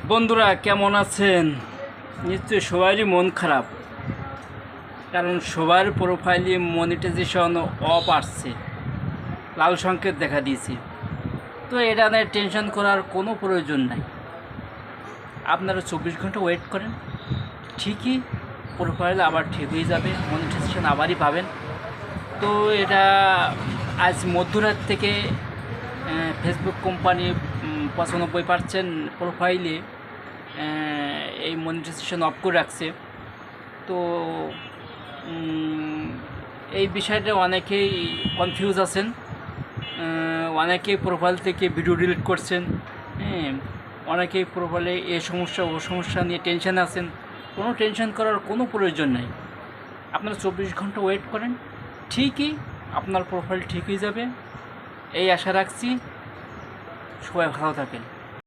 বন্ধুরা কেমন আছেন? নিশ্চয়ই সবারই মন খারাপ, কারণ সবার প্রোফাইলে মনিটাইজেশন অফ আসছে, লাল সংকেত দেখা দিয়েছে। তো এটা নিয়ে টেনশন করার কোনো প্রয়োজন নাই। আপনারা 24 ঘন্টা ওয়েট করেন, ঠিকই প্রোফাইল আবার ঠিক হয়ে যাবে, মনিটাইজেশন আবারই পাবেন। তো এটা আজ মধ্যরাত থেকে ফেসবুক কোম্পানি 95% প্রোফাইলে এই মনিটাইজেশন অফ করে রাখছে। তো এই বিষয়টা অনেকেই কনফিউজ আছেন, অনেকেই প্রোফাইল থেকে ভিডিও ডিলিট করছেন, হ্যাঁ, অনেকেই প্রোফাইলে এ সমস্যা ও সমস্যা নিয়ে টেনশন আছেন। কোনো টেনশন করার কোনো প্রয়োজন নেই। আপনারা 24 ঘন্টা ওয়েট করেন, ঠিকই আপনার প্রোফাইল ঠিক হয়ে যাবে, এই আশা রাখছি। সবাই ভালো থাকেন।